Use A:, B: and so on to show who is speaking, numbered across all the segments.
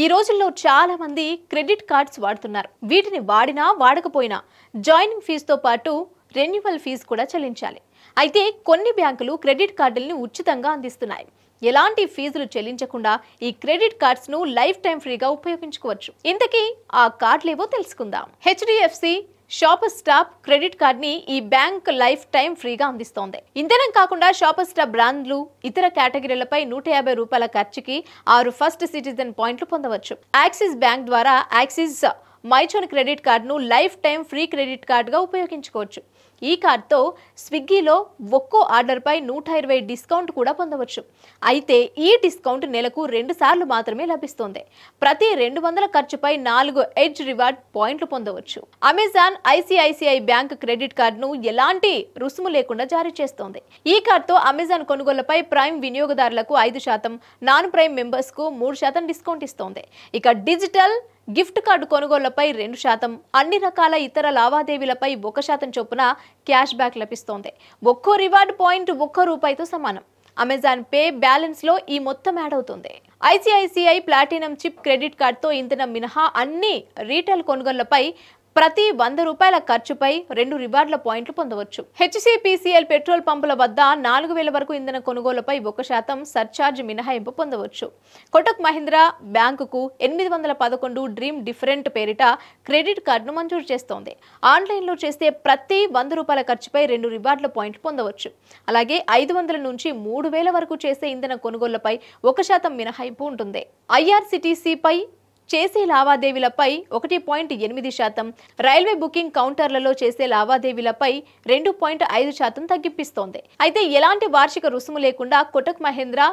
A: ఈ రోజుల్లో చాలా మంది క్రెడిట్ కార్డ్స్ వాడుతున్నారు. వీటిని వాడినా వాడకపోయినా జాయినింగ్ ఫీజుతో పాటు రెన్యువల్ ఫీజు కూడా చెల్లించాలి. అయితే కొన్ని బ్యాంకులు క్రెడిట్ కార్డుల్ని ఉచితంగా అందిస్తున్నాయి. ఎలాంటి ఫీజులు చెల్లించకుండా ఈ క్రెడిట్ కార్డ్స్ ను లైఫ్ టైం ఫ్రీగా ఉపయోగించుకోవచ్చు. ఇంతకీ ఆ కార్డులేవో తెలుసుకుందాం. HDFC shopper stop credit card ని ఈ బ్యాంక్ లైఫ్ టైం ఫ్రీగా అందిస్తోంది. ఇంతేనే కాకుండా షాపర్ స్టాప్ బ్రాండ్లు ఇతర కేటగిరీలపై 150 రూపాయల ఖర్చుకి 6 ఫస్ట్ సిటిజన్ పాయింట్లు పొందవచ్చు. యాక్సిస్ బ్యాంక్ ద్వారా యాక్సిస్ మైచోన్ క్రెడిట్ కార్డును లైఫ్ టైం ఫ్రీ క్రెడిట్ కార్డుగా ఉపయోగించుకోవచ్చు. ఈ కార్డుతో స్విగ్గీలో ఒక్కో ఆర్డర్పై 120 డిస్కౌంట్ కూడా పొందవచ్చు. అయితే ఈ డిస్కౌంట్ నెలకు 2 సార్లు మాత్రమే లభిస్తుంది. ప్రతి 200 ఖర్చుపై 4 ఎడ్జ్ రివార్డ్ పాయింట్లు పొందవచ్చు. అమెజాన్ ఐసిఐసిఐ బ్యాంక్ క్రెడిట్ కార్డును ఎలాంటి రుసుము లేకుండా జారీ చేస్తోంది. ఈ కార్డుతో అమెజాన్ కొనుగోళ్లపై ప్రైమ్ వినియోగదారులకు 5%, నాన్ ప్రైమ్ మెంబర్స్ కు 3% డిస్కౌంట్ ఇస్తోంది. ఇక డిజిటల్ గిఫ్ట్ కార్డు కొనుగోళ్లపై 2%, అన్ని రకాల ఇతర లావాదేవీలపై 1% చొప్పున క్యాష్ బ్యాక్ లభిస్తోంది. ఒక్కో రివార్డ్ పాయింట్ ₹1తో సమానం. అమెజాన్ పే బ్యాలెన్స్ లో ఈ మొత్తం యాడ్ అవుతుంది. ఐసిఐసిఐ ప్లాటినం చిప్ క్రెడిట్ కార్డుతో ఇంధనం మినహా అన్ని రీటైల్ కొనుగోళ్లపై ప్రతి 100 రూపాయల ఖర్చుపై 2 రివార్డుల పాయింట్లు పొందవచ్చు. హెచ్సిపిసిఎల్ పెట్రోల్ పంపుల వద్ద 4000 వరకు ఇంధన కొనుగోలుపై 1% సర్చార్జ్ మినహాయింపు పొందవచ్చు. కోటక్ మహీంద్రా బ్యాంకుకు 811 డ్రీమ్ డిఫరెంట్ పేరిట క్రెడిట్ కార్డును మంజూరు చేస్తోంది. ఆన్లైన్లో చేస్తే ప్రతి 100 రూపాయల ఖర్చుపై 2 రివార్డుల పాయింట్లు పొందవచ్చు. అలాగే 500 నుంచి 3000 వరకు చేసే ఇంధన కొనుగోళ్లపై 1% మినహాయింపు ఉంటుంది. ఐఆర్సిటిసిపై చేసే లావాదేవీలపై 1.8%, రైల్వే బుకింగ్ కౌంటర్లలో చేసే లావాదేవీలపై 2.5% తగ్గిపిస్తోంది. అయితే ఎలాంటి వార్షిక రుసుము లేకుండా Kotak Mahindra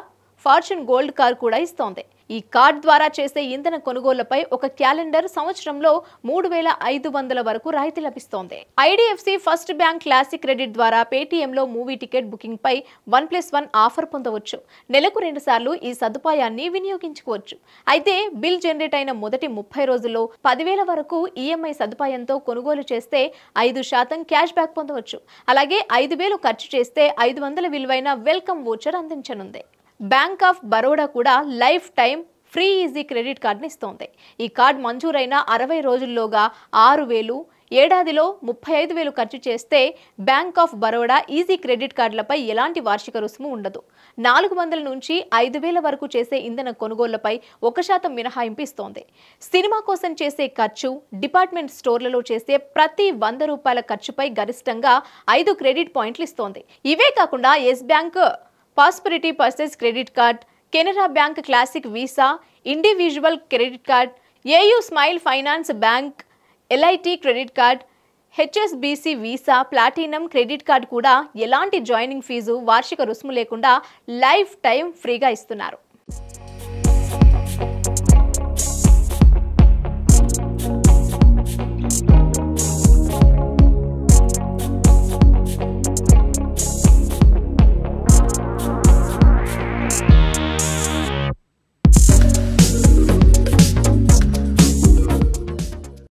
A: fortune gold car కూడా ఇస్తోంది. ఈ కార్డ్ ద్వారా చేసే ఇంధన కొనుగోళ్లపై ఒక క్యాలెండర్ సంవత్సరంలో 3500 వరకు రాయితీ లభిస్తోంది. IDFC first bank classic credit ద్వారా పేటీఎంలో మూవీ టికెట్ బుకింగ్ పై 1+1 ఆఫర్ పొందవచ్చు. నెలకు 2 సార్లు ఈ సదుపాయాన్ని వినియోగించుకోవచ్చు. అయితే బిల్ జనరేట్ అయిన మొదటి 30 రోజుల్లో 10,000 వరకు ఈఎంఐ సదుపాయంతో కొనుగోలు చేస్తే 5% క్యాష్ బ్యాక్ పొందవచ్చు. అలాగే 5,000 ఖర్చు చేస్తే 500 విలువైన వెల్కమ్ వోచర్ అందించనుంది. బ్యాంక్ ఆఫ్ బరోడా కూడా life time free easy credit కార్డుని ఇస్తోంది. ఈ కార్డు మంజూరైన 60 రోజుల్లోగా 6,000, ఏడాదిలో 35,000 ఖర్చు చేస్తే bank of Baroda easy credit కార్డులపై ఎలాంటి వార్షిక రుసుము ఉండదు. 400 నుంచి 5,000 వరకు చేసే ఇంధన కొనుగోళ్లపై 1% మినహాయింపు ఇస్తోంది. సినిమా కోసం చేసే ఖర్చు, డిపార్ట్మెంట్ స్టోర్లలో చేసే ప్రతి 100 రూపాయల ఖర్చుపై గరిష్టంగా 5 క్రెడిట్ పాయింట్లు ఇస్తోంది. ఇవే కాకుండా yes bank prosperity purchase credit card, Canara bank classic Visa, individual credit card, AU small finance bank LIT credit card, HSBC Visa platinum credit card కూడా ఎలాంటి జాయినింగ్ ఫీజు, వార్షిక రుసుము లేకుండా లైఫ్ టైం ఫ్రీగా ఇస్తున్నారు.